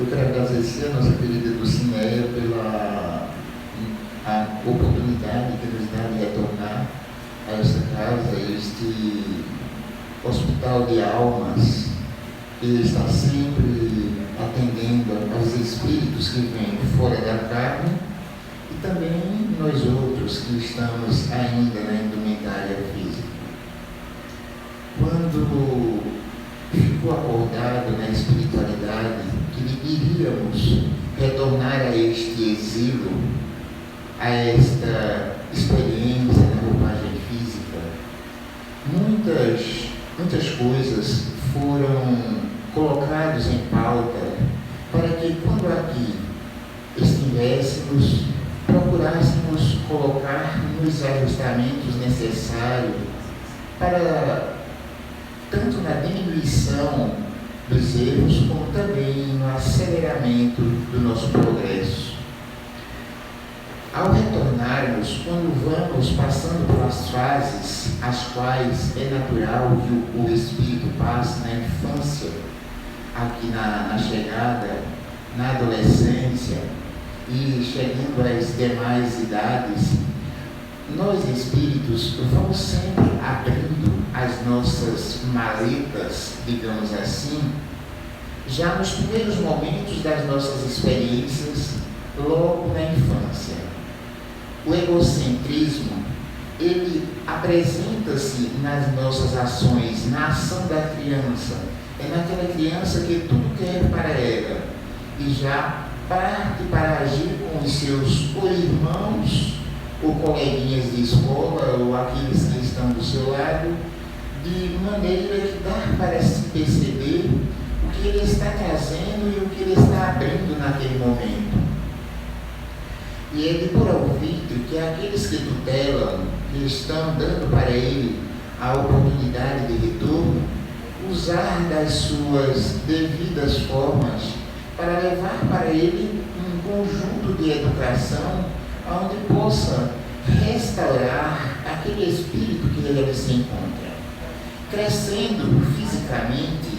Eu quero agradecer a nossa querida Dulcineia pela a oportunidade que nos dá de retornar a esta casa, a este hospital de almas, que está sempre atendendo aos espíritos que vêm fora da carne e também nós outros que estamos ainda na indumentária física. Quando ficou acordado na espiritualidade que iríamos retornar a este exílio, a esta experiência na roupagem física, muitas coisas foram colocadas em pauta para que, quando aqui estivéssemos, procurássemos colocar nos ajustamentos necessários para tanto na diminuição dos erros, como também no aceleramento do nosso progresso. Ao retornarmos, quando vamos passando pelas fases, as quais é natural que o espírito passe na infância, aqui na chegada, na adolescência e chegando às demais idades, nós espíritos vamos sempre abrindo as nossas maletas, digamos assim, já nos primeiros momentos das nossas experiências, logo na infância. O egocentrismo, ele apresenta-se nas nossas ações, na ação da criança. É naquela criança que tudo quer para ela e já parte para agir com os seus ou irmãos ou coleguinhas de escola ou aqueles que estão do seu lado, de maneira que dá para se perceber o que ele está trazendo e o que ele está abrindo naquele momento. E é de puro ouvido que aqueles que tutelam, que estão dando para ele a oportunidade de retorno, usar das suas devidas formas para levar para ele um conjunto de educação onde possa restaurar aquele espírito que ele se encontra. Crescendo fisicamente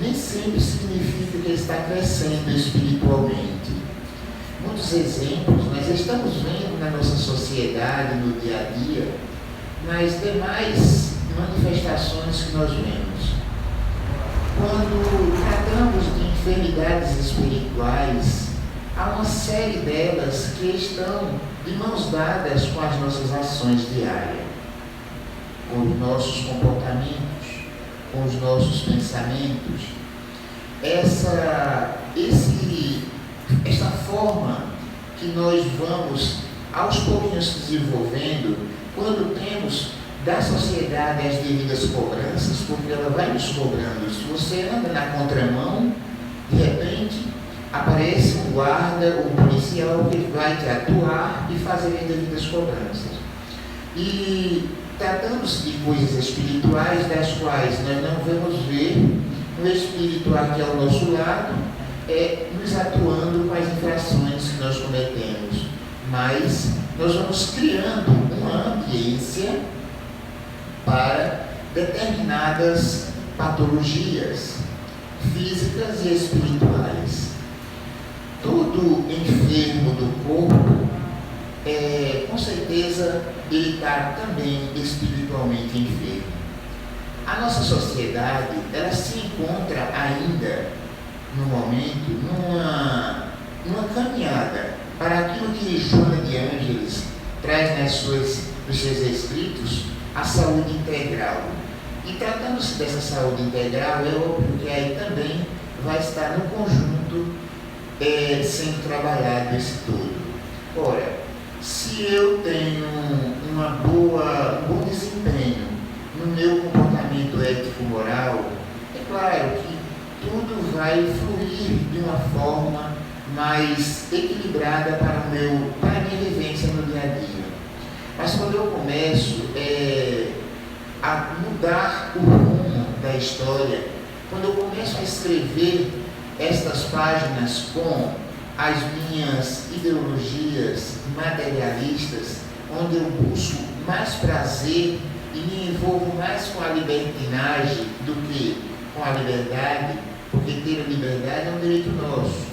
nem sempre significa que ele está crescendo espiritualmente. Muitos exemplos nós estamos vendo na nossa sociedade, no dia a dia, nas demais manifestações que nós vemos. Quando tratamos de enfermidades espirituais, há uma série delas que estão de mãos dadas com as nossas ações diárias, com os nossos comportamentos, com os nossos pensamentos. Esta forma que nós vamos aos pouquinhos desenvolvendo, quando temos da sociedade as devidas cobranças, porque ela vai nos cobrando. Se você anda na contramão, de repente aparece um guarda, um policial que vai te atuar e fazer as devidas cobranças. E tratando-se de coisas espirituais, das quais nós não vamos ver o espírito aqui ao nosso lado, nos atuando com as infrações que nós cometemos. Mas nós vamos criando uma ambiência para determinadas patologias físicas e espirituais. Todo enfermo do corpo, com certeza, ele está também espiritualmente enfermo. A nossa sociedade, ela se encontra ainda, no momento, numa caminhada para aquilo que Joana de Ângeles traz nos seus escritos, a saúde integral. E tratando-se dessa saúde integral, é óbvio que aí também vai estar no conjunto sendo trabalhado esse todo. Ora, se eu tenho um bom desempenho no meu comportamento ético-moral, é claro que tudo vai fluir de uma forma mais equilibrada para a minha vivência no dia a dia. Mas quando eu começo a mudar o rumo da história, quando eu começo a escrever estas páginas com as minhas ideologias materialistas, onde eu busco mais prazer e me envolvo mais com a libertinagem do que com a liberdade, porque ter a liberdade é um direito nosso.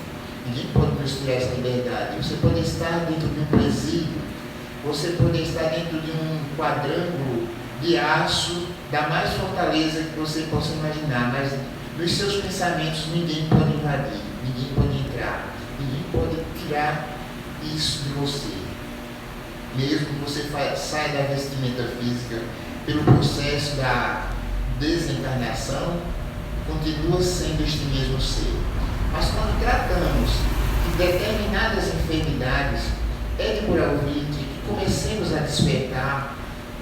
Ninguém pode nos tirar essa liberdade. Você pode estar dentro de um presídio, você pode estar dentro de um quadrângulo de aço da mais fortaleza que você possa imaginar, mas nos seus pensamentos ninguém pode invadir, ninguém pode entrar, ninguém pode tirar isso de você. Mesmo que você saia da vestimenta física pelo processo da desencarnação, continua sendo este mesmo ser. Mas quando tratamos de determinadas enfermidades, é de moral vítreo que comecemos a despertar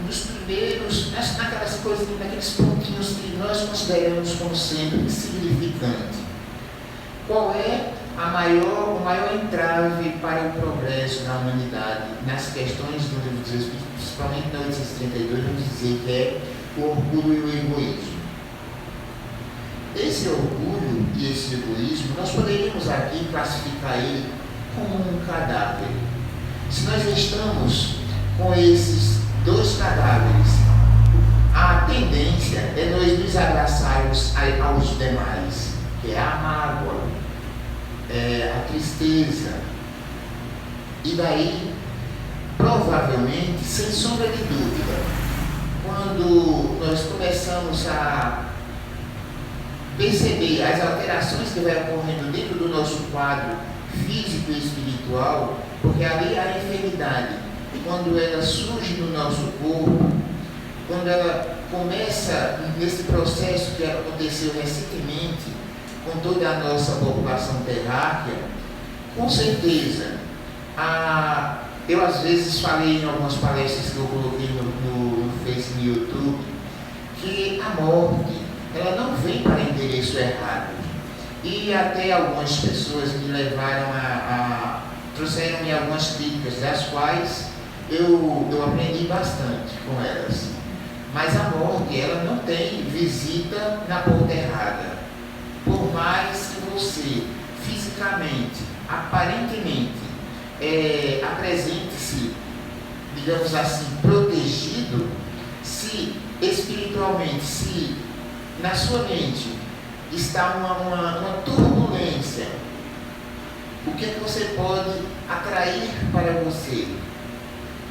nos primeiros, naquelas coisas, naqueles pontinhos que nós consideramos como sendo insignificante. Qual é o maior entrave para o progresso da humanidade nas questões do Livro dos Espíritos, principalmente na 832, vamos dizer que é o orgulho e o egoísmo. Esse orgulho e esse egoísmo, nós poderíamos aqui classificar ele como um cadáver. Se nós estamos com esses dois cadáveres, a tendência é nós nos abraçarmos aos demais, que é a mágoa, a tristeza. E daí, provavelmente, sem sombra de dúvida, quando nós começamos a perceber as alterações que vai ocorrendo dentro do nosso quadro físico e espiritual, porque ali a enfermidade, quando ela surge no nosso corpo, quando ela começa nesse processo que aconteceu recentemente com toda a nossa população terráquea, com certeza, eu às vezes falei em algumas palestras que eu coloquei no Facebook e no YouTube, que a morte, ela não vem para endereço errado. E até algumas pessoas me levaram trouxeram-me algumas críticas, das quais eu aprendi bastante com elas. Mas a morte, ela não tem visita na porta errada. Por mais que você, fisicamente, aparentemente, apresente-se, digamos assim, protegido, se espiritualmente, se na sua mente está uma turbulência, o que é que você pode atrair para você?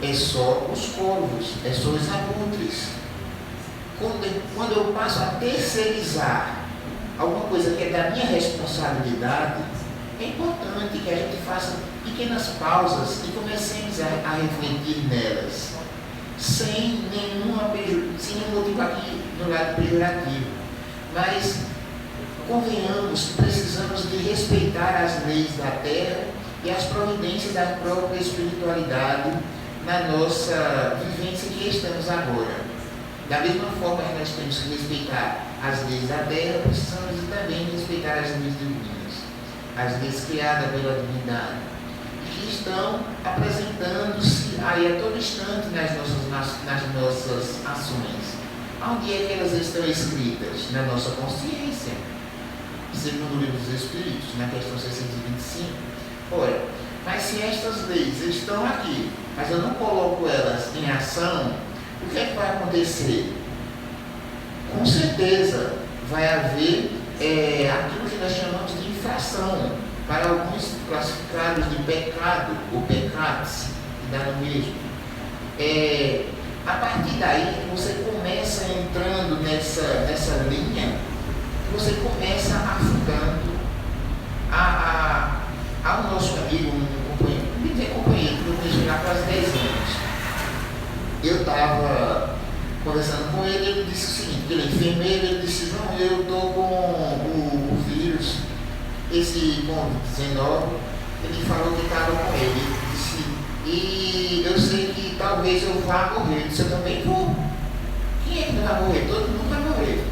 É só os corvos, é só os abutres. Quando eu passo a terceirizar alguma coisa que é da minha responsabilidade, é importante que a gente faça pequenas pausas e comecemos a refletir nelas, sem nenhum motivo aqui no lado pejorativo. Mas convenhamos que precisamos de respeitar as leis da Terra e as providências da própria espiritualidade na nossa vivência que estamos agora. Da mesma forma que nós temos que respeitar as leis da Terra, precisamos também respeitar as leis divinas, as leis criadas pela divindade, que estão apresentando-se aí a todo instante nas nossas ações. Onde é que elas estão escritas? Na nossa consciência, segundo o Livro dos Espíritos, na questão 625. Ora, mas se estas leis estão aqui, mas eu não coloco elas em ação, o que é que vai acontecer? Com certeza vai haver aquilo que nós chamamos de infração, para alguns classificados de pecado, ou pecados, que dá no mesmo. A partir daí, você começa entrando nessa linha, você começa afundando ao nosso amigo, um companheiro, que eu conheci lá quase 10 anos. Eu estava conversando com ele, ele disse o seguinte, ele é enfermeiro, ele disse, não, eu estou com o vírus, esse Covid-19, ele falou que estava com ele, ele disse, e eu sei que talvez eu vá morrer, eu disse, eu também vou. Quem é que não vai morrer? Todo mundo vai morrer.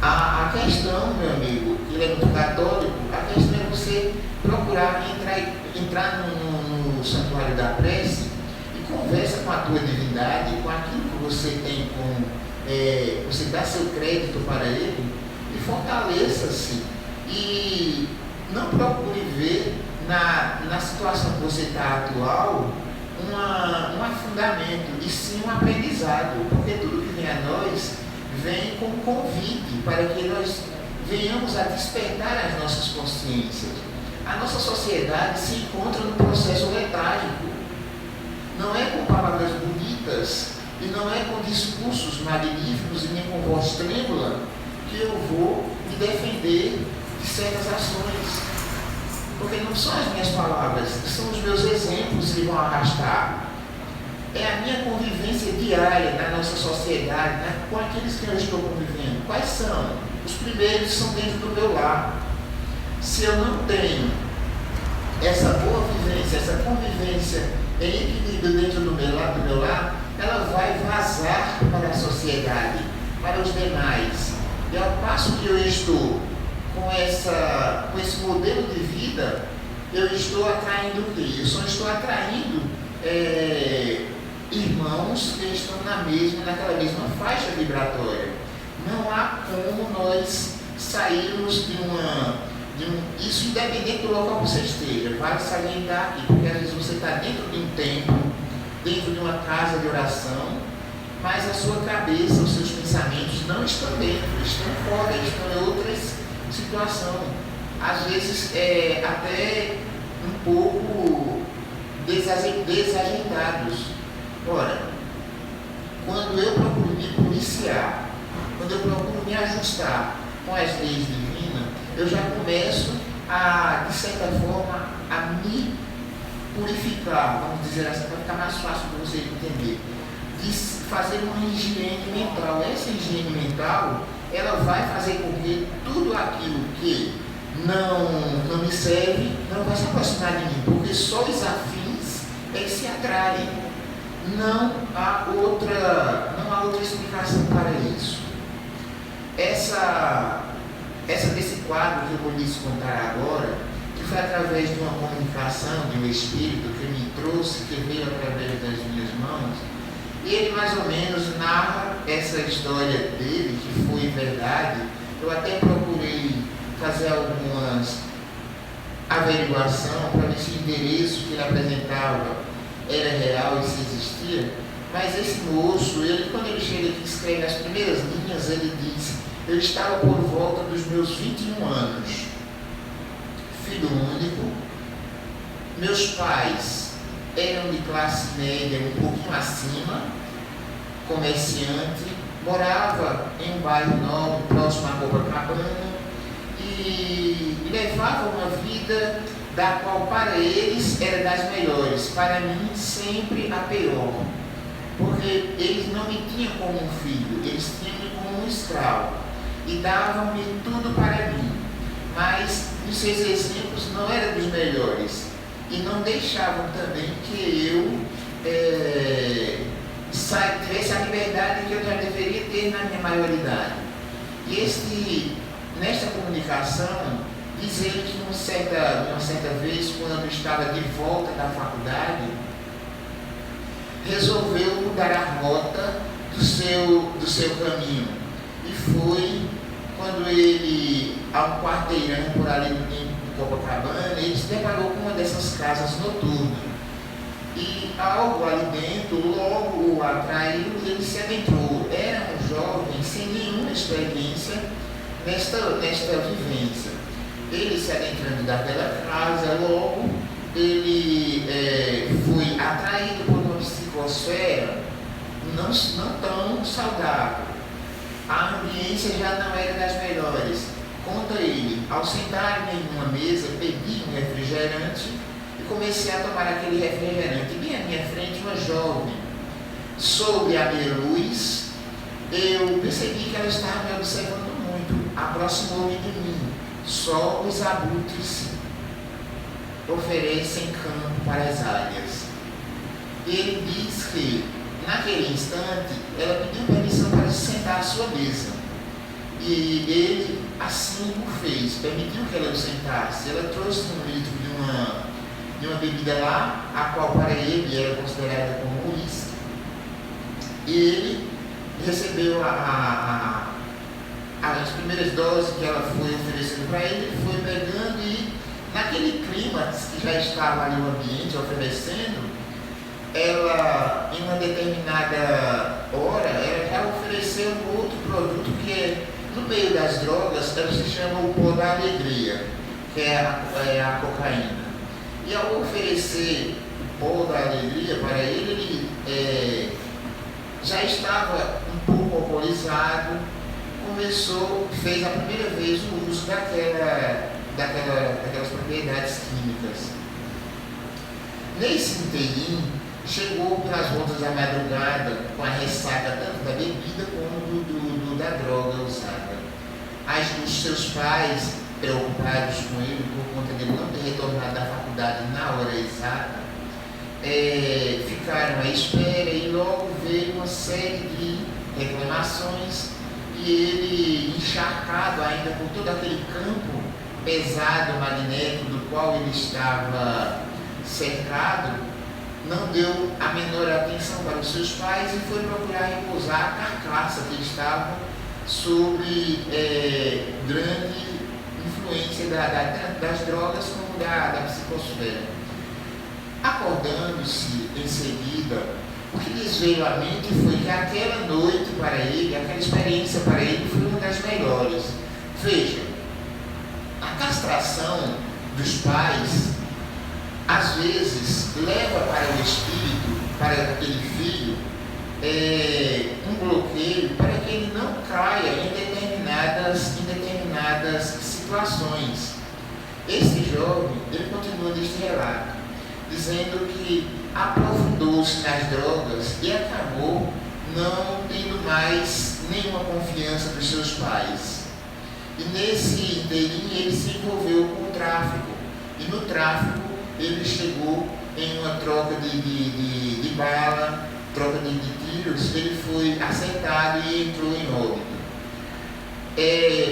A questão, meu amigo, ele é muito católico, a questão é você procurar entrar no santuário da prece e conversa com a tua divindade, com aquilo que você tem, você dá seu crédito para ele e fortaleça-se. E não procure ver na situação que você está atual um afundamento, e sim um aprendizado, porque tudo que vem a nós vem como convite para que nós venhamos a despertar as nossas consciências, A nossa sociedade se encontra no processo letárgico. Não é com palavras bonitas e não é com discursos magníficos e nem com voz trêmula que eu vou me defender de certas ações. Porque não são as minhas palavras, são os meus exemplos que vão arrastar. É a minha convivência diária na nossa sociedade, né, com aqueles que eu estou convivendo. Quais são? Os primeiros são dentro do meu lar. Se eu não tenho essa boa vivência, essa convivência em equilíbrio dentro do meu lar, ela vai vazar para a sociedade, para os demais. E ao passo que eu estou com esse modelo de vida, eu estou atraindo o quê? Eu só estou atraindo irmãos que estão naquela mesma faixa vibratória. Não há como nós sairmos isso independente do local que você esteja. Vale salientar aqui, porque às vezes você está dentro de um templo, dentro de uma casa de oração, mas a sua cabeça, os seus pensamentos não estão dentro, estão fora, estão em outras situações. Às vezes até um pouco desajeitados. Ora, quando eu procuro me policiar, quando eu procuro me ajustar com as leis divinas, eu já começo de certa forma, a me purificar, vamos dizer assim, para ficar mais fácil para você entender, de fazer uma higiene mental. Essa higiene mental, ela vai fazer com que tudo aquilo que não me serve, não vai se aproximar de mim, porque só os afins eles se atraem. Não há outra explicação para isso. Desse quadro que eu vou lhes contar agora, que foi através de uma comunicação de um espírito que me trouxe, que veio através das minhas mãos, e ele mais ou menos narra essa história dele, que foi verdade. Eu até procurei fazer algumas averiguações para ver se o endereço que ele apresentava era real e se existia, mas esse moço, quando ele chega aqui e escreve as primeiras linhas, ele diz: eu estava por volta dos meus 21 anos, filho único, meus pais eram de classe média um pouquinho acima, comerciante, morava em um bairro nobre, próximo a Copacabana, e levava uma vida da qual para eles era das melhores, para mim sempre a pior, porque eles não me tinham como um filho, eles tinham-me como um escravo, e davam-me tudo para mim, mas os seus exemplos não eram dos melhores, e não deixavam também que eu tivesse a liberdade que eu já deveria ter na minha maioridade. E nesta comunicação, diz ele que uma certa vez, quando estava de volta da faculdade, resolveu mudar a rota do seu caminho. E foi quando ele, a um quarteirão por ali em Copacabana, ele se deparou com uma dessas casas noturnas. E algo ali dentro logo o atraiu e ele se adentrou. Era um jovem sem nenhuma experiência nesta vivência. Ele se adentrando daquela casa, logo ele foi atraído por uma psicosfera não tão saudável. A ambiência já não era das melhores. Conta ele, ao sentar em uma mesa, pedi um refrigerante e comecei a tomar aquele refrigerante. Bem à minha frente, uma jovem, sob a minha luz, eu percebi que ela estava me observando muito. Aproximou-me de mim. Só os abutres oferecem campo para as águias. Ele diz que, naquele instante, ela pediu permissão para se sentar à sua mesa. E ele assim o fez, permitiu que ela o sentasse. Ela trouxe um litro de uma bebida lá, a qual para ele era considerada como uísque. E ele recebeu as primeiras doses que ela foi oferecendo para ele, ele foi pegando e, naquele clima que já estava ali no ambiente oferecendo, ela, em uma determinada hora, ela já ofereceu um outro produto que é, no meio das drogas, ela se chama o pó da alegria. que é a cocaína. E ao oferecer o pó da alegria para ele, já estava um pouco alcoolizado, fez a primeira vez o uso daquelas propriedades químicas. Nesse inteirinho, chegou pelas voltas da madrugada com a ressaca tanto da bebida como da droga usada. Os seus pais, preocupados com ele por conta de não ter retornado da faculdade na hora exata, ficaram à espera e logo veio uma série de reclamações e ele, encharcado ainda por todo aquele campo pesado, magnético, do qual ele estava cercado, não deu a menor atenção para os seus pais e foi procurar repousar a carcaça que estava sob grande influência das drogas como da psicosfera. Acordando-se em seguida, o que lhes veio à mente foi que aquela noite para ele, aquela experiência para ele foi uma das melhores. Veja, a castração dos pais às vezes leva para o espírito, para aquele filho, um bloqueio para que ele não caia em determinadas situações. Esse jovem, ele continua neste relato, dizendo que aprofundou-se nas drogas e acabou não tendo mais nenhuma confiança dos seus pais. E nesse inteirinho ele se envolveu com o tráfico. E no tráfico ele chegou em uma troca de bala, troca de tiros, ele foi acertado e entrou em óbito.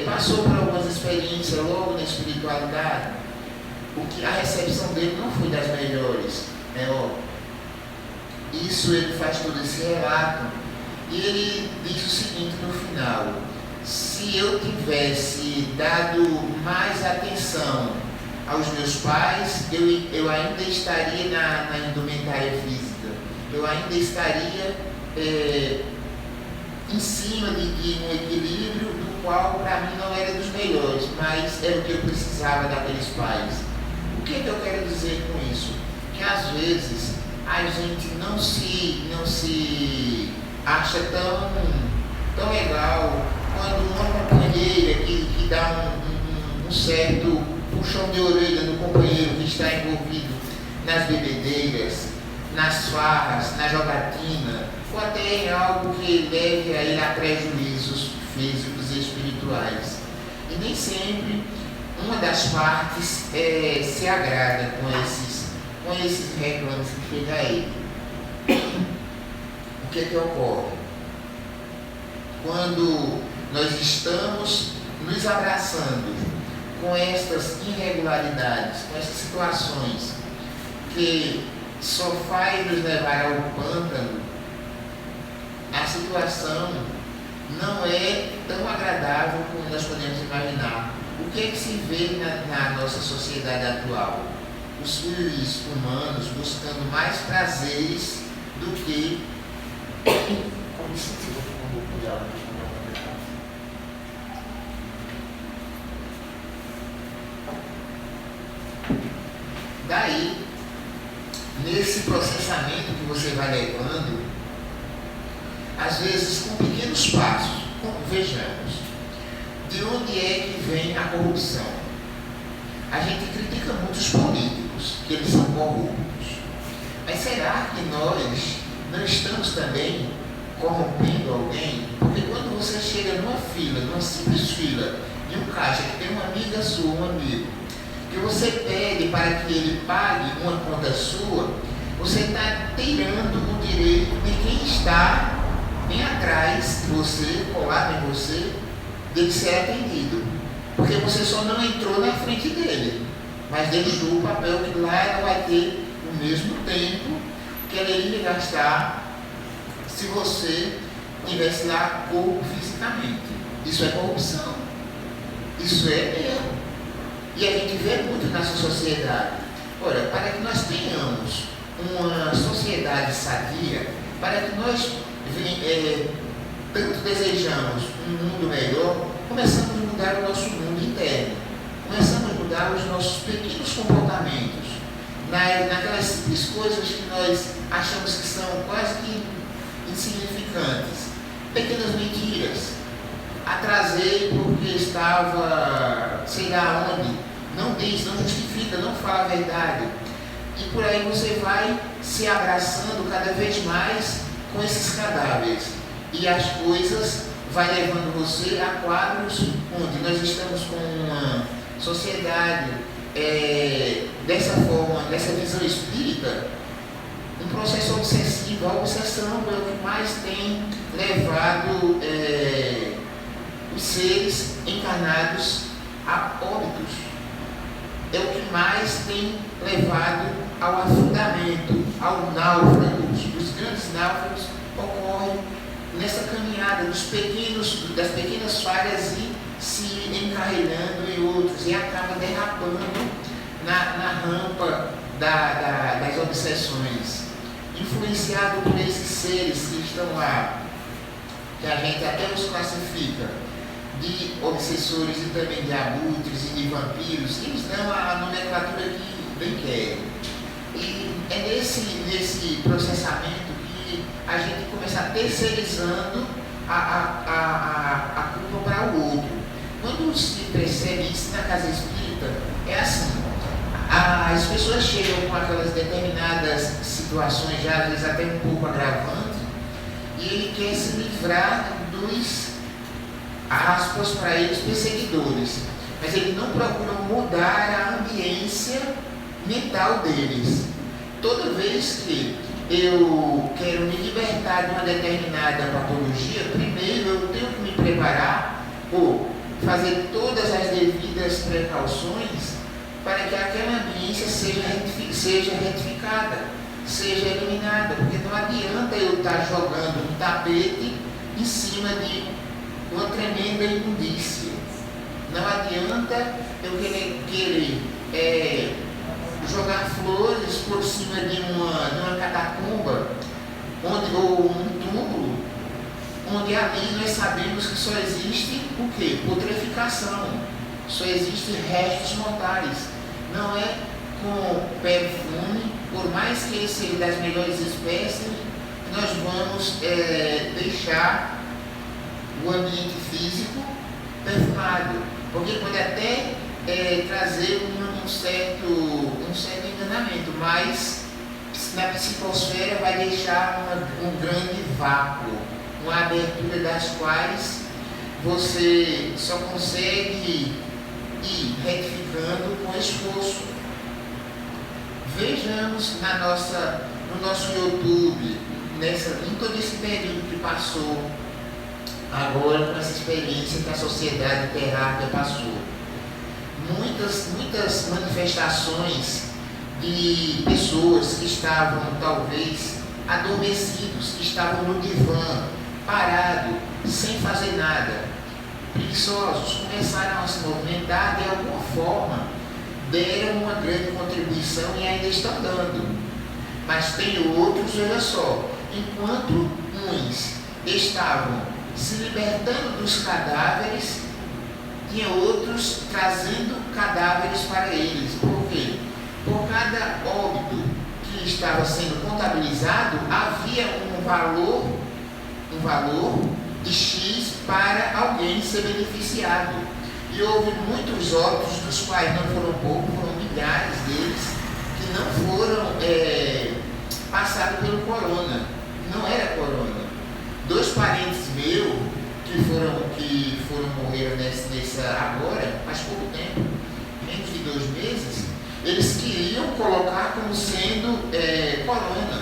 Passou por algumas experiências logo na espiritualidade, a recepção dele não foi das melhores. Isso ele faz todo esse relato e ele diz o seguinte no final: se eu tivesse dado mais atenção aos meus pais, eu ainda estaria na indumentária física, eu ainda estaria em cima de um equilíbrio do qual para mim não era dos melhores, mas era o que eu precisava daqueles pais. O que eu quero dizer com isso? Que às vezes a gente não se acha tão legal quando uma companheira que dá um certo puxão de orelha no companheiro que está envolvido nas bebedeiras, nas farras, na jogatina, ou até em algo que leve a ele a prejuízos físicos e espirituais. E nem sempre uma das partes se agrada com esses reclames que chegam a ele. O que ocorre? Quando nós estamos nos abraçando com estas irregularidades, com essas situações que só faz nos levar ao pântano, a situação não é tão agradável como nós podemos imaginar. O que se vê na nossa sociedade atual? Os seres humanos buscando mais prazeres do que... Daí, nesse processamento que você vai levando, às vezes com pequenos passos, vejamos, de onde é que vem a corrupção? A gente critica muito os políticos, que eles são corruptos. Mas será que nós não estamos também corrompendo alguém? Porque quando você chega numa simples fila, de um caixa que tem uma amiga sua, um amigo, que você pede para que ele pague uma conta sua, você está tirando o direito de quem está bem atrás de você, colado em você, dele ser atendido. Porque você só não entrou na frente dele, mas deixou o papel que lá ela vai ter o mesmo tempo que ela iria gastar se você estivesse lá corpo fisicamente. Isso é corrupção. Isso é erro. E a gente vê muito nessa sociedade. Ora, para que nós tenhamos uma sociedade sadia, para que nós tanto desejamos um mundo melhor, começamos a mudar o nosso mundo interno. Começamos a mudar os nossos pequenos comportamentos, naquelas simples coisas que nós achamos que são quase que insignificantes. Pequenas mentiras. Atrasei porque estava, sei lá onde. Não diz, não justifica, não fala a verdade. E por aí você vai se abraçando cada vez mais com esses cadáveres. E as coisas vai levando você a quadros onde nós estamos com uma sociedade dessa forma, dessa visão espírita, um processo obsessivo. A obsessão é o que mais tem levado os seres encarnados a óbitos. É o que mais tem levado ao afundamento, ao náufrago. Os grandes náufragos ocorrem nessa caminhada das pequenas falhas e se encarreirando em outros, e acaba derrapando na rampa das obsessões, influenciado por esses seres que estão lá, que a gente até os classifica de obsessores e também de abutres e de vampiros, eles dão a nomenclatura que bem querem. E é nesse processamento que a gente começa terceirizando a culpa para o outro. Quando se percebe isso na casa espírita, é assim: as pessoas chegam com aquelas determinadas situações, já às vezes até um pouco agravantes, e ele quer se livrar dos, aspas para eles, perseguidores, mas ele não procura mudar a ambiência mental deles. Toda vez que eu quero me libertar de uma determinada patologia, primeiro eu tenho que me preparar ou fazer todas as devidas precauções para que aquela ambiência seja retificada, seja eliminada, porque não adianta eu estar jogando um tapete em cima de uma tremenda imundícia. Não adianta eu querer jogar flores por cima de uma catacumba, ou um túmulo, onde ali nós sabemos que só existe o quê? Putrefação. Só existem restos mortais. Não é com perfume, por mais que ele seja das melhores espécies, que nós vamos deixar o ambiente físico perfumado, porque pode até trazer um certo enganamento, mas na psicosfera vai deixar um grande vácuo, uma abertura das quais você só consegue ir retificando com esforço. Vejamos no nosso YouTube, em todo esse período que passou, agora com essa experiência que a sociedade terráquea passou, muitas manifestações de pessoas que estavam talvez adormecidos, que estavam no divã, parados, sem fazer nada, preguiçosos, começaram a se movimentar, de alguma forma deram uma grande contribuição e ainda estão dando. Mas tem outros, olha só, enquanto uns estavam se libertando dos cadáveres, tinha outros trazendo cadáveres para eles. Por quê? Por cada óbito que estava sendo contabilizado, havia um valor de X para alguém ser beneficiado. E houve muitos óbitos, dos quais não foram poucos, foram milhares deles, que não foram passados pelo corona. Não era corona. 2 parentes meus que morreram nessa agora, faz pouco tempo, menos de 2 meses, eles queriam colocar como sendo corona.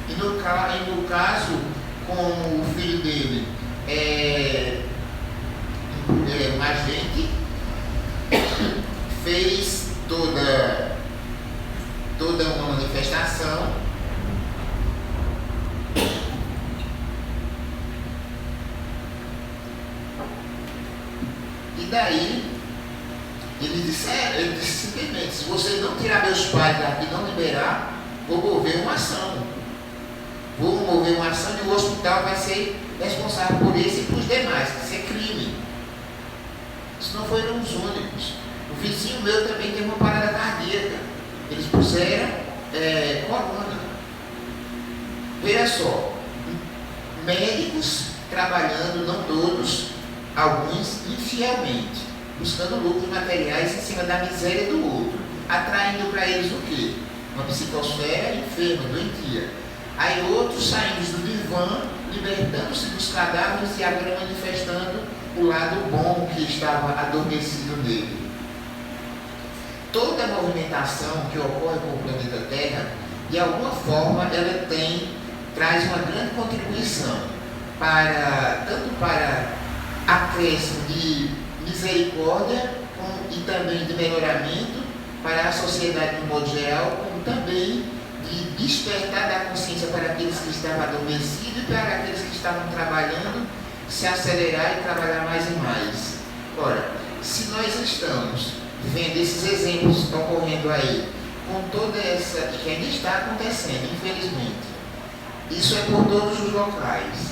E no caso, com o filho dele, uma gente fez toda uma manifestação e daí ele disse simplesmente: se você não tirar meus pais daqui, não liberar, vou mover uma ação e o hospital vai ser responsável por isso e por os demais, isso é crime. Isso não foram os únicos. O vizinho meu também teve uma parada cardíaca. Eles puseram corona. Veja só, médicos trabalhando, não todos, alguns infielmente, buscando lucros materiais em cima da miséria do outro, atraindo para eles o quê? Uma psicosfera enferma, doentia. Aí outros saindo do divã, libertando-se dos cadáveres e agora manifestando o lado bom que estava adormecido nele. Toda a movimentação que ocorre com o planeta Terra, de alguma forma, ela traz uma grande contribuição tanto para acréscimo de misericórdia e também de melhoramento para a sociedade no modo geral, como também de despertar da consciência para aqueles que estavam adormecidos e para aqueles que estavam trabalhando, se acelerar e trabalhar mais e mais. Ora, se nós estamos vendo esses exemplos ocorrendo aí, com toda essa, que ainda está acontecendo, infelizmente, isso é por todos os locais,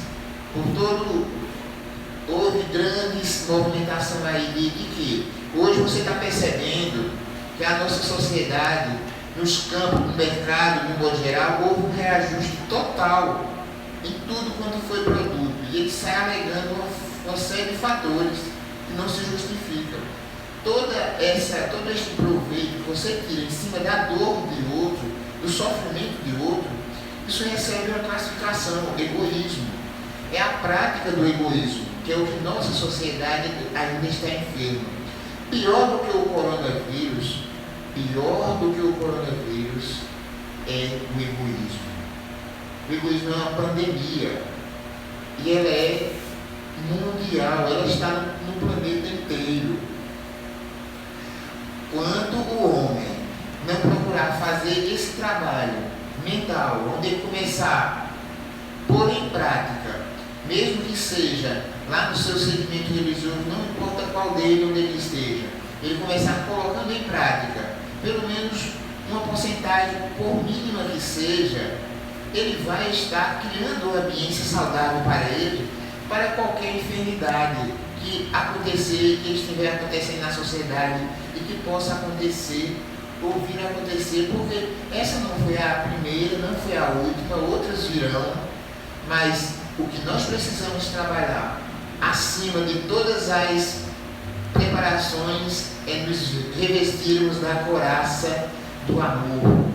houve grandes movimentação aí de que hoje você está percebendo que a nossa sociedade, nos campos, no mercado, no modo geral, houve um reajuste total em tudo quanto foi produto, e ele sai alegando uma série de fatores que não se justificam. Todo este proveito que você tira em cima da dor de outro, do sofrimento de outro, isso recebe uma classificação, egoísmo. É a prática do egoísmo, que é o que nossa sociedade ainda está enferma. Pior do que o coronavírus é o egoísmo. O egoísmo é uma pandemia e ela é mundial, ela está no planeta inteiro. Quando o homem não procurar fazer esse trabalho mental, onde ele começar a pôr em prática, mesmo que seja lá no seu segmento religioso, não importa qual dele, onde ele esteja, ele começar colocando em prática, pelo menos uma porcentagem, por mínima que seja, ele vai estar criando uma ambiência saudável para ele, para qualquer enfermidade que acontecer, que estiver acontecendo na sociedade e que possa acontecer ou vir a acontecer, porque essa não foi a primeira, não foi a última, outras virão, mas o que nós precisamos trabalhar acima de todas as preparações é nos revestirmos da couraça do amor.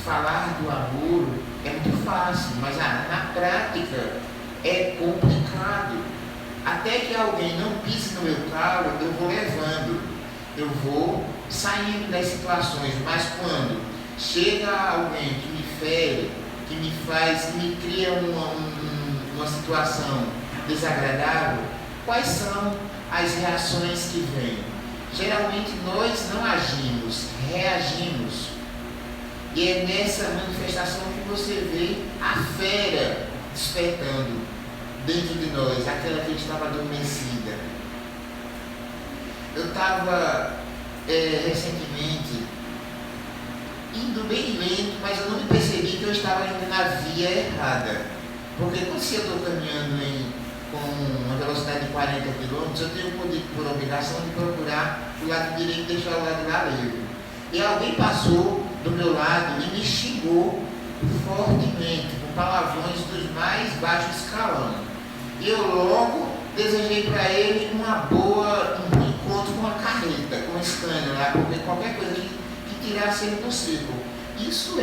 Falar do amor é muito fácil, mas na prática é complicado. Até que alguém não pise no meu calo, eu vou levando, eu vou saindo das situações, mas quando chega alguém que me fere, que me cria uma situação desagradável, quais são as reações que vêm? Geralmente nós não agimos, reagimos. E é nessa manifestação que você vê a fera despertando dentro de nós, aquela que estava adormecida. Eu estava recentemente indo bem lento, mas eu não me percebi que eu estava indo na via errada. Porque quando eu estou caminhando com uma velocidade de 40 km, eu tenho por obrigação de procurar o lado direito e deixar o lado lá livre. E alguém passou do meu lado e me xingou fortemente, com palavrões dos mais baixos escalão. E eu logo desejei para ele um encontro com uma carreta, com uma Scania lá, porque qualquer coisa que tirasse ele do círculo. Isso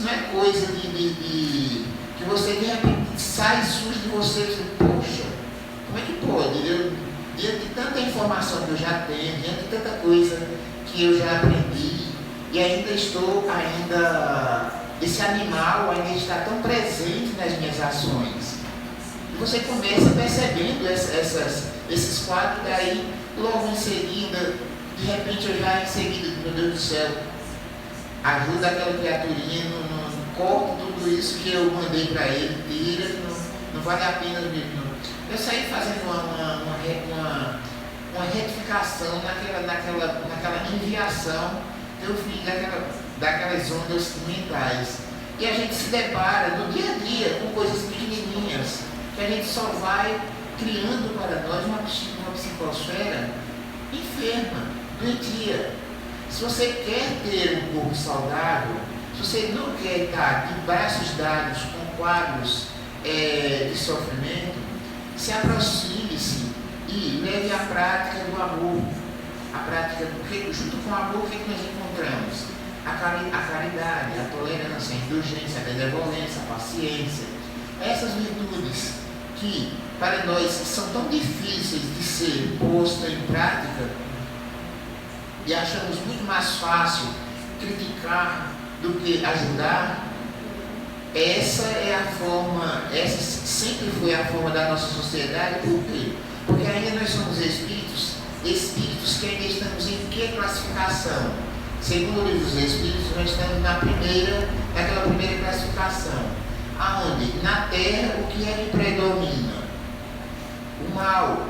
não é coisa que você de repente sai sujo de você e diz, poxa, como é que pode? Diante de tanta informação que eu já tenho, diante de tanta coisa que eu já aprendi, e esse animal ainda está tão presente nas minhas ações. E você começa percebendo esses quadros, daí logo em seguida, de repente meu Deus do céu, ajuda aquela criaturinha, corta tudo isso que eu mandei para ele, tira, não vale a pena. Eu saí fazendo uma retificação naquela enviação que eu fiz daquelas ondas mentais. E a gente se depara no dia a dia com coisas pequenininhas, que a gente só vai criando para nós uma psicosfera enferma, doentia. Se você quer ter um corpo saudável, se você não quer estar de braços dados com quadros de sofrimento, se aproxime-se e leve a prática do amor. A prática do junto com o amor, o que nós encontramos? A caridade, a tolerância, a indulgência, a benevolência, a paciência. Essas virtudes que para nós são tão difíceis de ser postas em prática e achamos muito mais fácil criticar do que ajudar. Essa é a forma, essa sempre foi a forma da nossa sociedade. Por quê? Porque ainda nós somos espíritos que ainda estamos em que classificação? Segundo o livro dos Espíritos, nós estamos naquela primeira classificação. Aonde? Na Terra, o que é que predomina? O mal.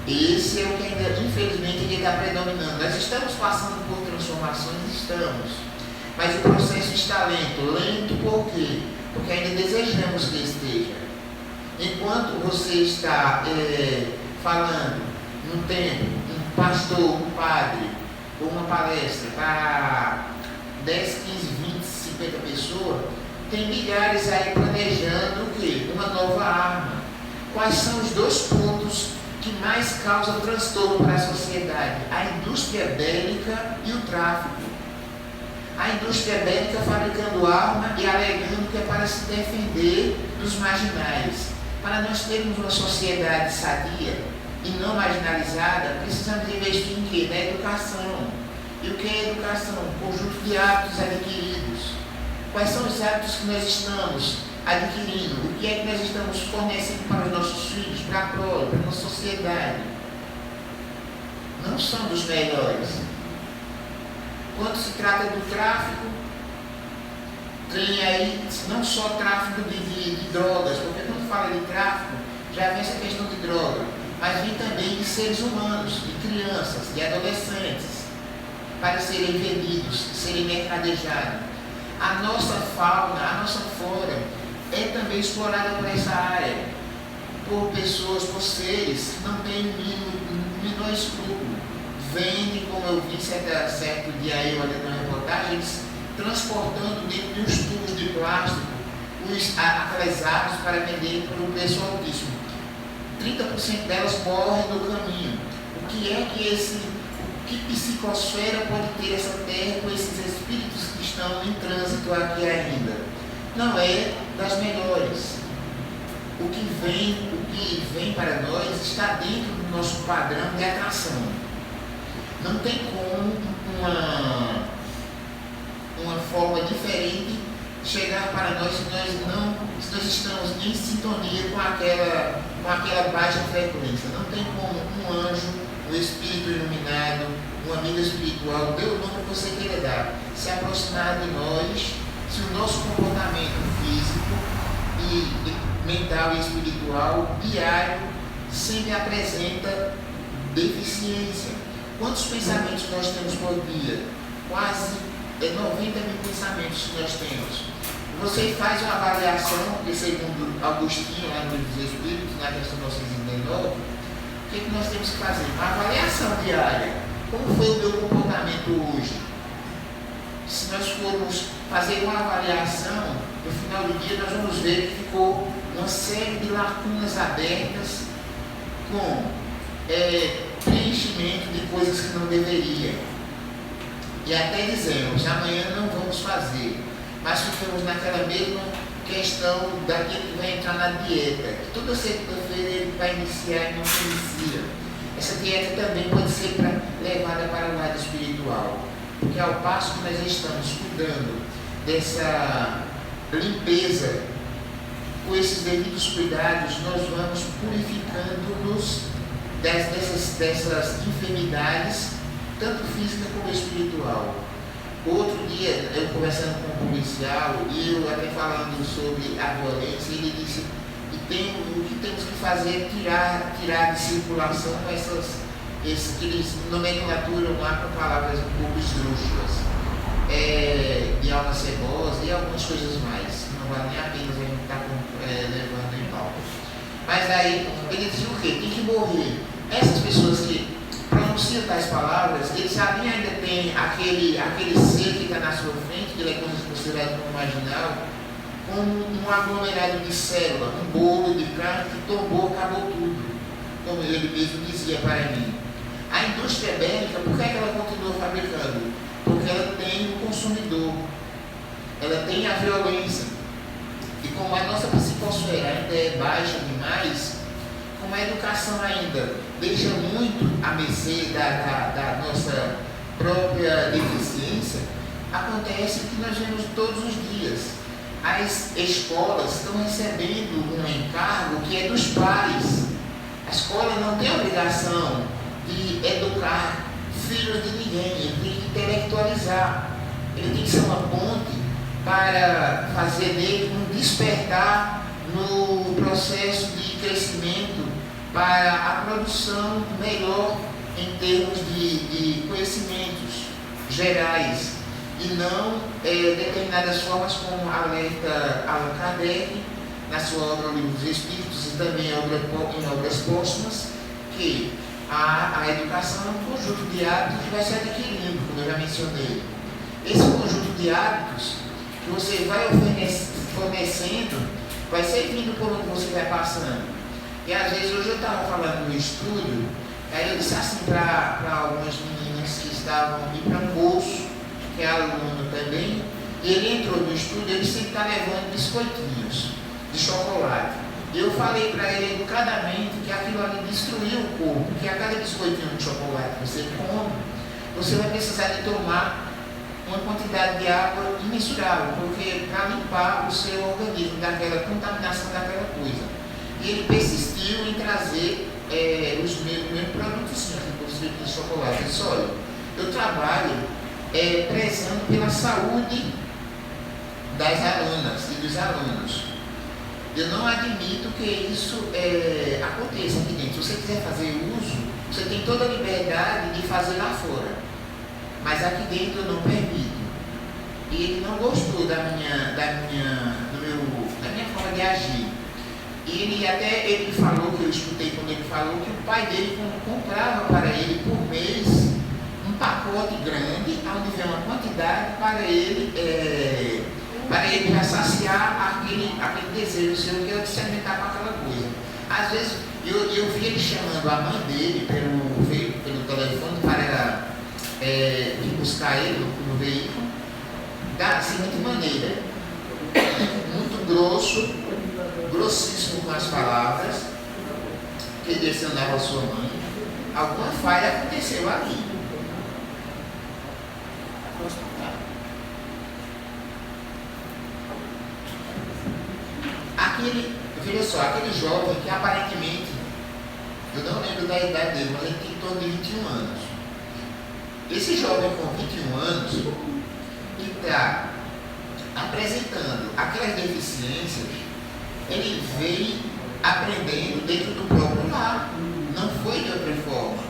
Esse é o que ainda, infelizmente, está predominando. Nós estamos passando por transformações, estamos. Mas o processo está lento. Lento por quê? Porque ainda desejamos que esteja. Enquanto você está falando num templo, um pastor, um padre, ou uma palestra para 10, 15, 20, 50 pessoas, tem milhares aí planejando o quê? Uma nova arma. Quais são os dois pontos que mais causam transtorno para a sociedade? A indústria bélica e o tráfico. A indústria bélica fabricando arma e alegando que é para se defender dos marginais. Para nós termos uma sociedade sadia e não marginalizada, precisamos investir em quê? Na educação. E o que é educação? Um conjunto de hábitos adquiridos. Quais são os hábitos que nós estamos adquirindo? O que é que nós estamos fornecendo para os nossos filhos, para a prole, para a nossa sociedade? Não são dos melhores. Quando se trata do tráfico, tem aí não só tráfico de drogas, porque quando fala de tráfico, já vem essa questão de droga, mas vem também de seres humanos, de crianças, de adolescentes, para serem vendidos, serem mercadejados. A nossa fauna, a nossa flora é também explorada por essa área, por pessoas, por seres que não têm o menor escrúpulo. Vendem, como eu vi certo dia aí olhando na reportagem, eles transportando dentro de uns tubos de plástico aquelas aves para vender para um preço altíssimo. 30% delas morrem no caminho. O que psicosfera pode ter essa terra com esses espíritos que estão em trânsito aqui ainda? Não é das melhores. O que vem para nós está dentro do nosso padrão de atração. Não tem como uma forma diferente chegar para nós se nós estamos em sintonia com aquela baixa frequência. Não tem como um anjo, um espírito iluminado, um amigo espiritual, dê o nome que você queira dar, se aproximar de nós, se o nosso comportamento físico e mental e espiritual diário sempre apresenta deficiência. Quantos pensamentos nós temos por dia? Quase 90 mil pensamentos que nós temos. Você faz uma avaliação, que segundo Agostinho, lá no Livro dos Espíritos, na questão 969, o que nós temos que fazer? Uma avaliação diária. Como foi o meu comportamento hoje? Se nós formos fazer uma avaliação, no final do dia nós vamos ver que ficou uma série de lacunas abertas com preenchimento de coisas que não deveria. E até dizemos, amanhã não vamos fazer, mas ficamos naquela mesma questão daquele que vai entrar na dieta, que toda segunda-feira ele vai iniciar e não se inicia. Essa dieta também pode ser levada para o lado espiritual, porque ao passo que nós estamos cuidando dessa limpeza, com esses devidos cuidados, nós vamos purificando-nos dessas enfermidades, tanto física como espiritual. Outro dia, eu conversando com um policial, e eu até falando sobre a violência, ele disse que o que temos que fazer é tirar de circulação aqueles nomenclaturam lá com palavras um pouco esdrúxulas, de alma cebosa e algumas coisas mais. Não vale nem a pena a gente estar levando em pauta. Mas aí, ele disse o quê? Tem que morrer. Essas pessoas que pronunciam tais palavras, eles ali ainda tem aquele ser que está na sua frente, que ele é considerado como marginal, como um aglomerado de célula, um bolo de carne que tombou, acabou tudo, como ele mesmo dizia para mim. A indústria bélica, por que ela continua fabricando? Porque ela tem o consumidor, ela tem a violência. E como a nossa psicosfera ainda é baixa demais, como a educação ainda deixa muito à mercê da nossa própria deficiência, acontece que nós vemos todos os dias. As escolas estão recebendo um encargo que é dos pais. A escola não tem a obrigação de educar filhos de ninguém, ele tem que intelectualizar. Ele tem que ser uma ponte para fazer dele um despertar no processo de crescimento para a produção melhor em termos de conhecimentos gerais e não determinadas formas como alerta Allan Kardec na sua obra O Livro dos Espíritos e também em obras póstumas, que a educação é um conjunto de hábitos que vai se adquirindo, como eu já mencionei. Esse conjunto de hábitos que você vai fornecendo vai ser vindo por onde você vai passando. E às vezes, hoje eu estava falando no estúdio, aí eu disse assim para algumas meninas que estavam, e para um moço, que é aluno também, e ele entrou no estúdio, ele sempre está levando biscoitinhos de chocolate. E eu falei para ele educadamente que aquilo ali destruiu o corpo, que a cada biscoitinho de chocolate que você come, você vai precisar de tomar uma quantidade de água imensurável, porque para limpar o seu organismo daquela contaminação daquela coisa. E ele persistiu em trazer os meus produtos, inclusive de chocolate. Ele disse: olha, eu trabalho prezando pela saúde das alunas e dos alunos. Eu não admito que isso aconteça aqui dentro. Se você quiser fazer uso, você tem toda a liberdade de fazer lá fora. Mas aqui dentro eu não permito. E ele não gostou da minha forma de agir. E ele falou, que eu escutei quando ele falou, que o pai dele comprava para ele por mês um pacote grande, onde vem uma quantidade para ele já saciar aquele desejo seu, que é de se alimentar com aquela coisa. Às vezes eu vi ele chamando a mãe dele pelo telefone para vir buscar ele no veículo, da seguinte maneira: muito grossíssimo com as palavras, que direcionava a sua mãe. Alguma falha aconteceu ali. Veja só, aquele jovem que aparentemente, eu não lembro da idade dele, mas ele tem em torno de 21 anos. Esse jovem com 21 anos, que está apresentando aquelas deficiências, ele veio aprendendo dentro do próprio lar, não foi de outra forma.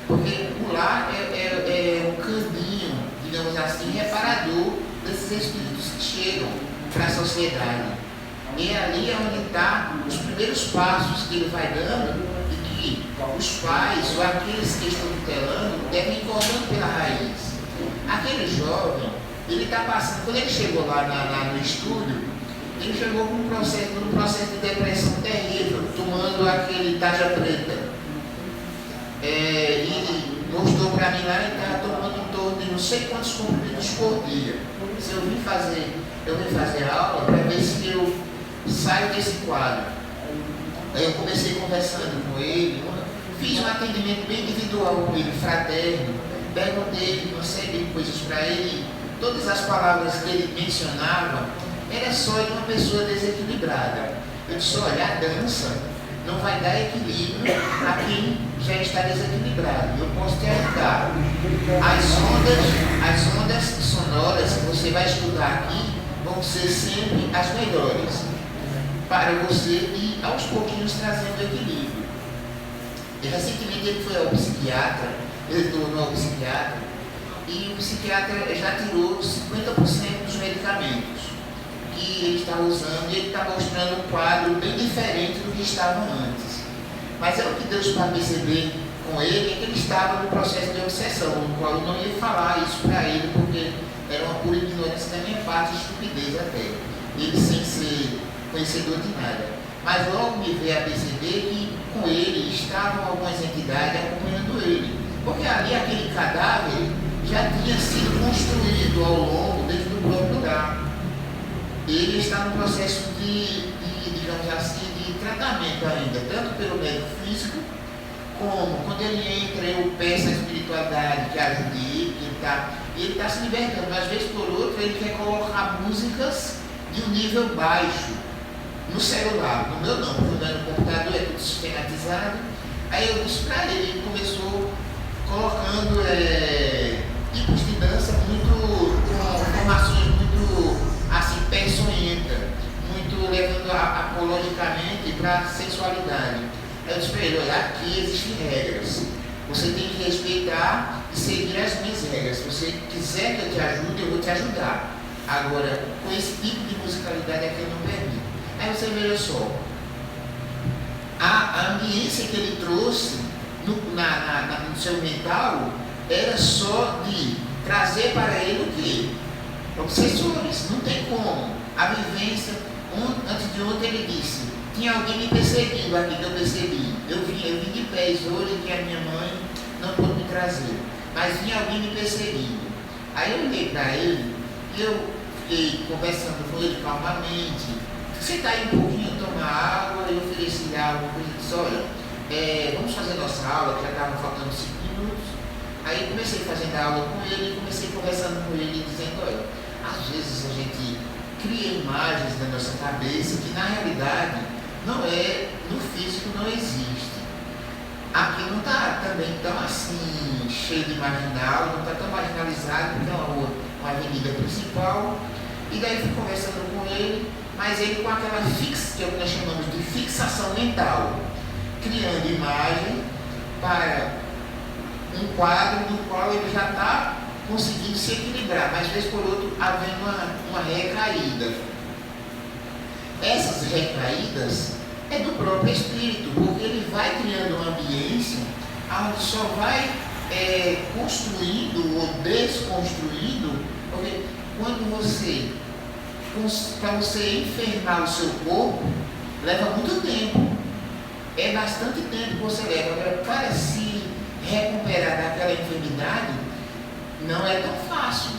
Porque o lar é um caminho, digamos assim, reparador desses espíritos que chegam para a sociedade. E ali é onde estão os primeiros passos que ele vai dando, e que os pais ou aqueles que estão tutelando devem ir cortando pela raiz. Aquele jovem, ele está passando, quando ele chegou lá no estúdio, ele chegou com um processo de depressão terrível, tomando aquele tarja preta. E mostrou para mim lá, ele estava tomando em torno de não sei quantos comprimidos por dia. Se eu vim fazer aula para ver se eu saio desse quadro. Aí eu comecei conversando com ele, fiz um atendimento bem individual com ele, fraterno, perguntei uma série de coisas para ele. Todas as palavras que ele mencionava era só de uma pessoa desequilibrada. Eu disse: olha, a dança não vai dar equilíbrio a quem já está desequilibrado. Eu posso te ajudar. As ondas sonoras que você vai estudar aqui vão ser sempre as melhores, para você ir aos pouquinhos trazendo equilíbrio. E recentemente ele foi ao psiquiatra, ele tornou ao psiquiatra, e o psiquiatra já tirou 50% dos medicamentos que ele está usando, e ele está mostrando um quadro bem diferente do que estava antes. Mas é o que Deus para perceber com ele é que ele estava no processo de obsessão, no qual eu não ia falar isso para ele, porque era uma pura ignorância da minha parte, estupidez até. Ele sem ser conhecedor de nada. Mas logo me veio a perceber que com ele estavam algumas entidades acompanhando ele. Porque ali aquele cadáver já tinha sido construído ao longo dentro do próprio lugar. Ele está no processo de digamos assim, de tratamento ainda, tanto pelo médico físico, como quando ele entra, eu peço a espiritualidade que ajude ele está se libertando, mas vez por outra ele quer colocar músicas de um nível baixo no celular, no meu não, porque no computador é tudo sistematizado. Aí eu disse para ele começou colocando tipos de dança com formações muito assim, peçonhentas, muito levando apologicamente para a sexualidade. Eu disse para ele, olha, aqui existem regras. Você tem que respeitar e seguir as minhas regras. Se você quiser que eu te ajude, eu vou te ajudar. Agora, com esse tipo de musicalidade aqui eu não permito. Aí você veja só, a ambiência que ele trouxe no seu mental era só de trazer para ele o quê? Obsessores, não tem como. A vivência, antes de ontem ele disse, tinha alguém me perseguindo aqui, que eu percebi. Eu vim de pés hoje, que a minha mãe não pôde me trazer. Mas vinha alguém me perseguindo. Aí eu olhei para ele e eu fiquei conversando com ele calmamente. Senta aí um pouquinho, toma água, eu ofereci água, coisa e disse, olha, vamos fazer nossa aula, que já estava faltando 5 minutos. Aí eu comecei fazendo a aula com ele e comecei conversando com ele, dizendo, olha, às vezes a gente cria imagens na nossa cabeça que na realidade não é, no físico não existe. Aqui não está também tão assim, cheio de marginal, não está tão marginalizado, porque é uma avenida principal. E daí fui conversando com ele, mas ele com aquela que nós chamamos de fixação mental, criando imagem para um quadro no qual ele já está conseguindo se equilibrar, mas vez por outro havendo uma recaída. Essas recaídas é do próprio espírito, porque ele vai criando uma ambiência onde só vai construindo ou desconstruindo, porque quando para você enfermar o seu corpo, leva muito tempo. É bastante tempo que você leva. Agora, para se recuperar daquela enfermidade, não é tão fácil.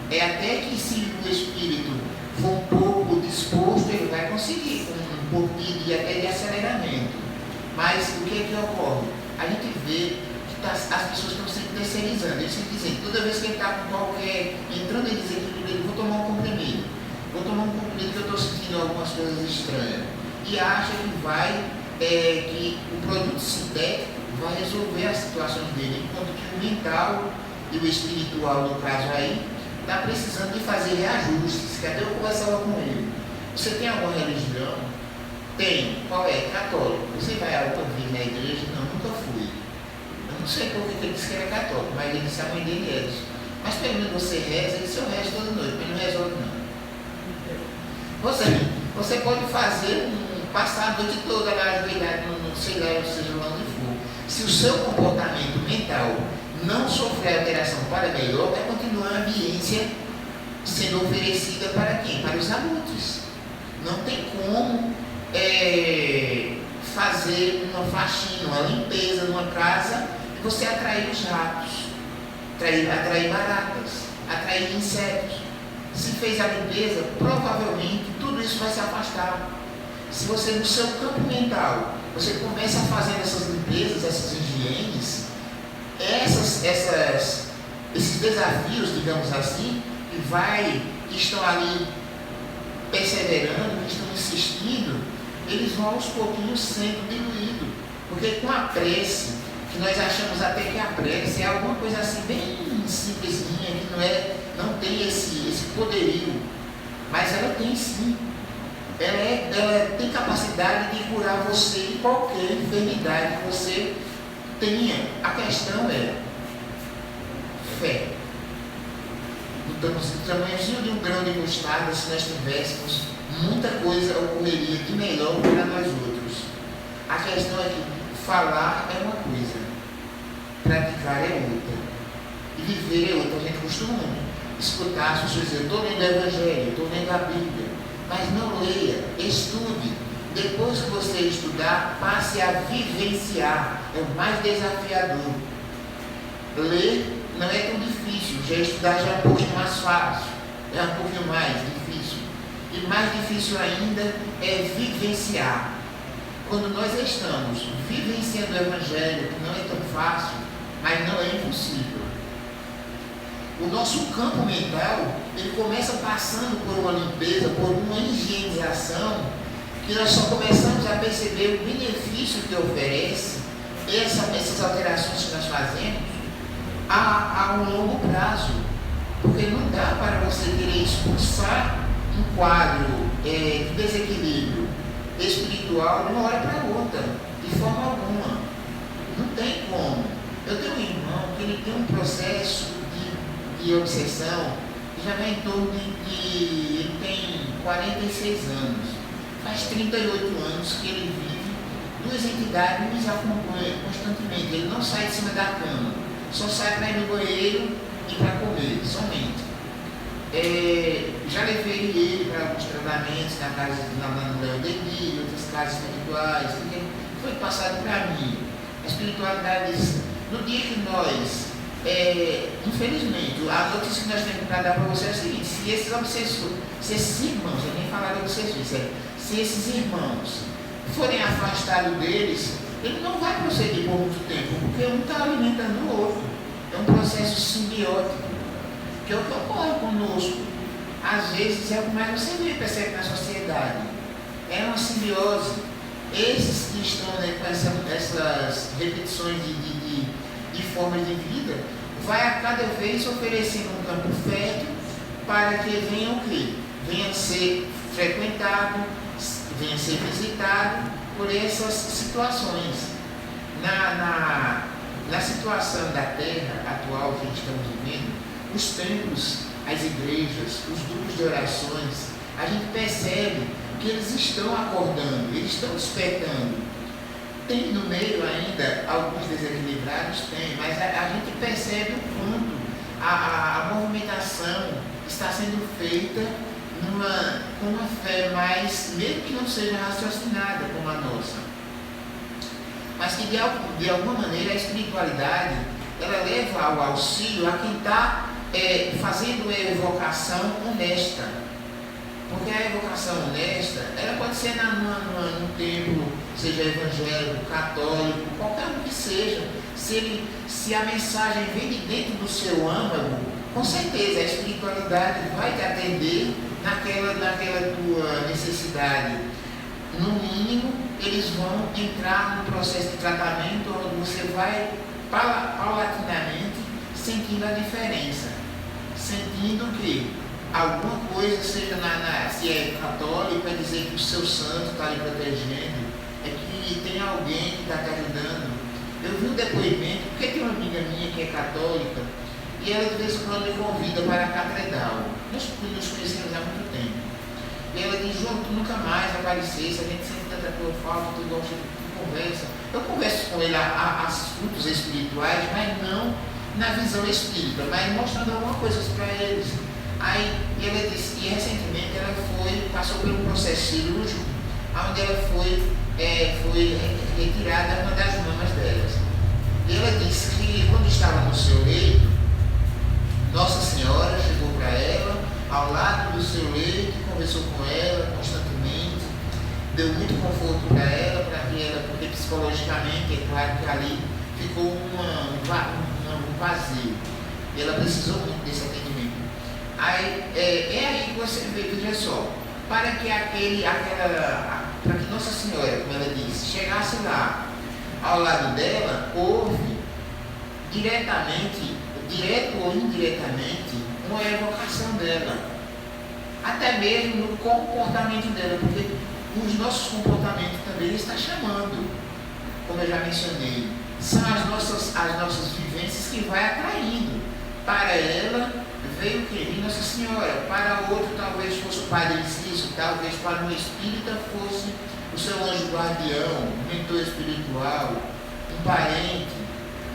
É até que se o espírito for um pouco disposto, ele vai conseguir, com um pouquinho até de aceleramento. Mas o que é que ocorre? A gente vê que as pessoas estão sempre terceirizando. Eles sempre dizem, toda vez que ele está com qualquer, entrando em desequilíbrio, ele vou tomar um comprimido. Vou tomar um comprimido que eu estou sentindo algumas coisas estranhas. E acha que o produto sintético vai resolver as situações dele, enquanto que o mental e o espiritual, no caso aí, está precisando de fazer reajustes. Cadê eu conversava com ele? Você tem alguma religião? Tem. Qual é? Católico. Você vai alguma vez na igreja? Não, nunca fui. Eu não sei por que ele disse que era católico, mas ele disse a mãe dele é isso. Mas pelo menos você reza, ele disse eu rezo toda noite, mas não resolve não. Você pode passar a noite toda lá ajoelhado, sei lá, seja lá onde for. Se o seu comportamento mental não sofrer alteração para melhor, vai continuar a ambiência sendo oferecida para quem? Para os abutres. Não tem como fazer uma faxina, uma limpeza numa casa e você atrair os ratos, atrair baratas, atrair insetos. Se fez a limpeza, provavelmente tudo isso vai se afastar. Se você, no seu campo mental, você começa a fazer essas limpezas, essas higienes, esses desafios, digamos assim, que estão ali perseverando, que estão insistindo, eles vão aos pouquinhos sendo diluídos. Porque com a prece, que nós achamos até que a prece é alguma coisa assim bem simplesinha, que não tem esse poderio, mas ela tem sim. Ela tem capacidade de curar você de qualquer enfermidade que você tenha. A questão é fé. No tamanhozinho de um grão de mostarda, se nós tivéssemos, muita coisa ocorreria de melhor para nós outros. A questão é que falar é uma coisa, praticar é outra. E viver é outra. A gente costuma escutar as pessoas dizer: estou lendo o Evangelho, estou lendo a Bíblia. Mas não leia, estude. Depois que você estudar, passe a vivenciar. É o mais desafiador. Ler não é tão difícil. Já estudar já é um pouquinho mais fácil. É um pouquinho mais difícil. E mais difícil ainda é vivenciar. Quando nós estamos vivenciando o Evangelho, que não é tão fácil, mas não é impossível. O nosso campo mental, ele começa passando por uma limpeza, por uma higienização, que nós só começamos a perceber o benefício que oferece essas alterações que nós fazemos a um longo prazo. Porque não dá para você querer expulsar um quadro de desequilíbrio espiritual de uma hora para outra, de forma alguma. Não tem como. Eu tenho um irmão que ele tem um processo de obsessão que já vem em torno ele tem 46 anos. Faz 38 anos que ele vive, duas entidades nos acompanham constantemente. Ele não sai de cima da cama, só sai para ir no banheiro e para comer, somente. Já levei ele para alguns tratamentos na casa no Léo Deni, outras casas espirituais, foi passado para mim. A espiritualidade, no dia que nós, infelizmente, a notícia que nós temos para dar para você é a seguinte: se esses obsessores, se esses irmãos, eu nem falar de obsessores, se esses irmãos forem afastados deles, ele não vai proceder por muito tempo, porque um está alimentando o outro. É um processo simbiótico, que é o que ocorre conosco. Às vezes é o que mais você vê, percebe na sociedade. É uma simbiose. Esses que estão com essas repetições de formas de vida, vai a cada vez oferecendo um campo fértil para que venha o quê? Venha ser frequentado, venha ser visitado por essas situações. Na situação da Terra atual que estamos vivendo, os templos, as igrejas, os grupos de orações, a gente percebe que eles estão acordando, eles estão despertando. Tem no meio ainda alguns desequilibrados? Tem, mas a gente percebe o quanto a movimentação está sendo feita com uma fé mais, mesmo que não seja raciocinada como a nossa, mas que de alguma maneira a espiritualidade ela leva ao auxílio a quem está fazendo a evocação honesta. Porque a evocação honesta, ela pode ser num templo, seja evangélico, católico, qualquer um que seja. Se a mensagem vem de dentro do seu âmago, com certeza a espiritualidade vai te atender naquela tua necessidade. No mínimo, eles vão entrar no processo de tratamento onde você vai paulatinamente sentindo a diferença. Sentindo que alguma coisa, seja se é católico, é dizer que o seu santo está lhe protegendo, é que tem alguém que está te ajudando. Eu vi um depoimento, porque tem uma amiga minha que é católica, e ela de vez em quando me convida para a catedral. Nós nos conhecemos há muito tempo. E ela diz: João, tu nunca mais aparecesse, a gente sempre tanta tua falta, tu gosta de conversa. Eu converso com ele assuntos espirituais, mas não na visão espírita, mas mostrando alguma coisa para eles. Aí ela disse, e recentemente ela passou por um processo cirúrgico, onde ela foi retirada uma das mamas delas. E ela disse que quando estava no seu leito, Nossa Senhora chegou para ela, ao lado do seu leito, conversou com ela constantemente, deu muito conforto para ela, porque psicologicamente, é claro que ali ficou um vazio. E ela precisou muito desse atendimento. Aí, aí que você vê, veja só, para que Nossa Senhora, como ela disse, chegasse lá ao lado dela, houve direto ou indiretamente, uma evocação dela, até mesmo no comportamento dela, porque os nossos comportamentos também está chamando, como eu já mencionei, são as nossas vivências que vai atraindo. Para ela veio o que? Nossa Senhora. Para o outro talvez fosse o Padre Cícero, talvez para um espírita fosse o seu anjo guardião, um mentor espiritual, um parente,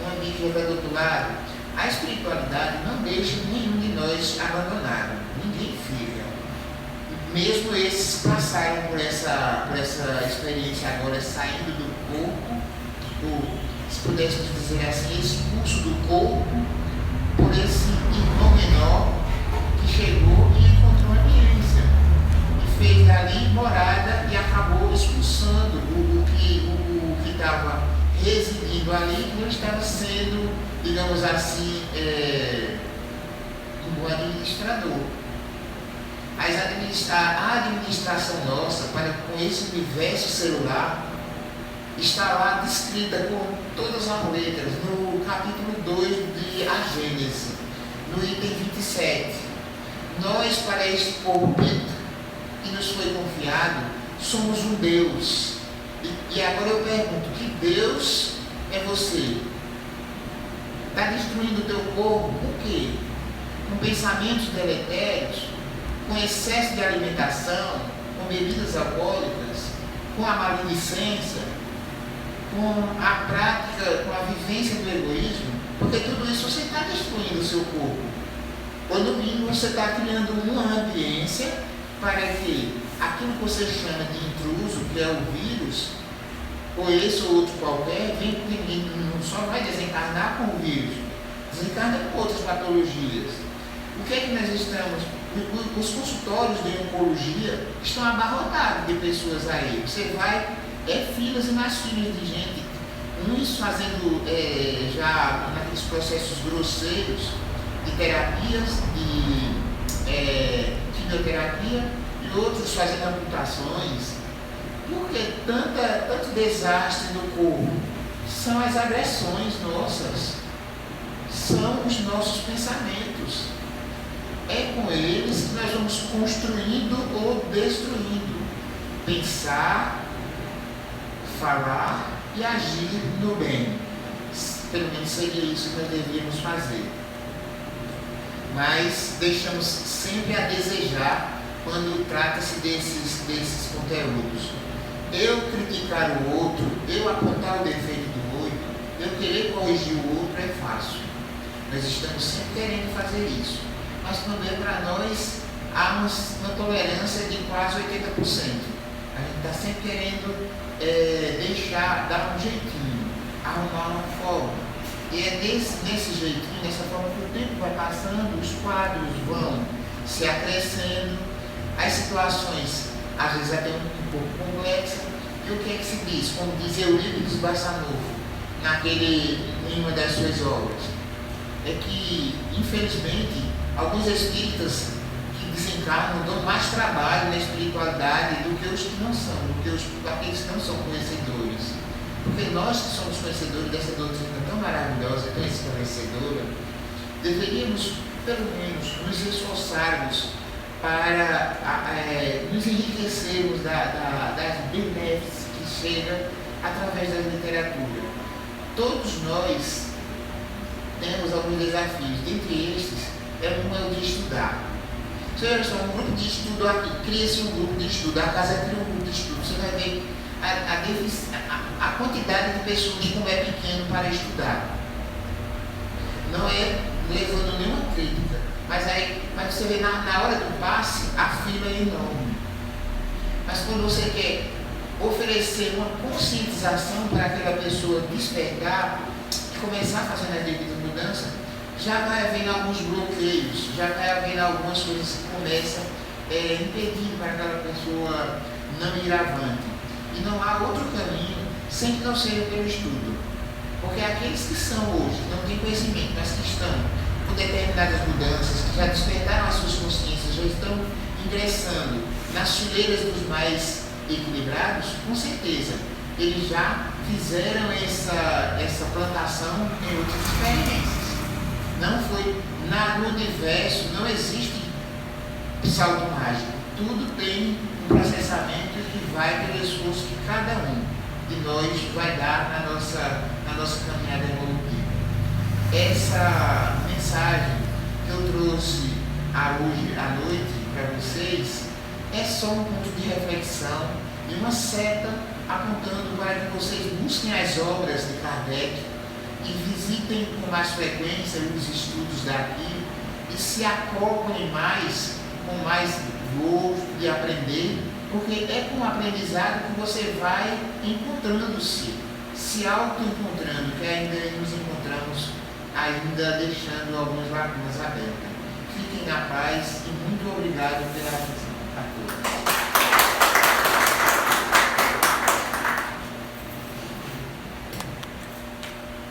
um um ambiente que vai do outro lado. A espiritualidade não deixa nenhum de nós abandonado. Ninguém fica. Mesmo esses que passaram por essa experiência agora, saindo do corpo, se pudéssemos dizer assim, expulso do corpo, por esse irmão menor que chegou e encontrou a ambiência. E fez dali morada e acabou expulsando o que estava residindo ali, não estava sendo, digamos assim, um bom administrador. A administração nossa com esse universo celular está lá descrita com todas as letras no capítulo 2 de A Gênese, no item 27. Nós, para este corpo que nos foi confiado, somos um Deus. E agora eu pergunto, que Deus é você? Está destruindo o teu corpo por quê? Com pensamentos deletérios, com excesso de alimentação, com bebidas alcoólicas, com a maledicência, com a prática, com a vivência do egoísmo, porque tudo isso você está destruindo o seu corpo. Ou no mínimo você está criando uma ambiência para que aquilo que você chama de intruso, que é o vírus, ou esse ou outro qualquer, não só vai desencarnar com o vírus, desencarna com outras patologias. O que é que nós estamos? Os consultórios de oncologia estão abarrotados de pessoas aí. Você vai, filas e mais filas de gente, uns fazendo já naqueles processos grosseiros de terapias, de quimioterapia, e outros fazendo amputações. Por que tanto desastre no corpo? São as agressões nossas, são os nossos pensamentos. É com eles que nós vamos construindo ou destruindo. Pensar, falar e agir no bem. Pelo menos seria isso que nós deveríamos fazer. Mas deixamos sempre a desejar quando trata-se desses conteúdos. Eu criticar o outro, eu apontar o defeito do outro, eu querer corrigir o outro é fácil. Nós estamos sempre querendo fazer isso. Mas também para nós há uma tolerância de quase 80%. A gente está sempre querendo dar um jeitinho, arrumar uma forma. E é nesse jeitinho, nessa forma que o tempo vai passando, os quadros vão se acrescendo, as situações às vezes até um pouco complexas. E o que é que se diz? Como diz Eurípides Barçanufo, em uma das suas obras, é que, infelizmente, alguns espíritas que desencarnam dão mais trabalho na espiritualidade do que os que não são, aqueles que não são conhecedores. Porque nós que somos conhecedores dessa doutrina tão maravilhosa, tão esclarecedora, deveríamos, pelo menos, nos esforçarmos para nos enriquecermos das benesses que chegam através da literatura. Todos nós temos alguns desafios, dentre estes, o de estudar. Olha só, um grupo de estudo aqui, cria-se um grupo de estudo, a casa cria um grupo de estudo, você vai ver a quantidade de pessoas como é pequeno para estudar. Não é levando nenhuma crítica, mas você vê na hora do passe, a fila é enorme. Mas quando você quer oferecer uma conscientização para aquela pessoa despertar e começar a fazer as devidas mudanças, já vai havendo alguns bloqueios, já vai havendo algumas coisas que começam impedindo para aquela pessoa não ir avante. E não há outro caminho sem que não seja pelo estudo. Porque aqueles que são hoje, não têm conhecimento, mas que estão com determinadas mudanças, que já despertaram as suas consciências, já estão ingressando nas fileiras dos mais equilibrados, com certeza, eles já fizeram essa plantação em outras experiências. Não foi no universo, não existe salto mágico. Tudo tem um processamento que vai pelo esforço que cada um de nós vai dar na nossa caminhada evolutiva. Essa mensagem que eu trouxe hoje à noite para vocês é só um ponto de reflexão e uma seta apontando para que vocês busquem as obras de Kardec, e visitem com mais frequência os estudos daqui e se acoplem mais, com mais gosto de aprender, porque é com o aprendizado que você vai encontrando-se, se auto-encontrando, que ainda nos encontramos, ainda deixando algumas lacunas abertas. Fiquem na paz e muito obrigado pela atenção a todos.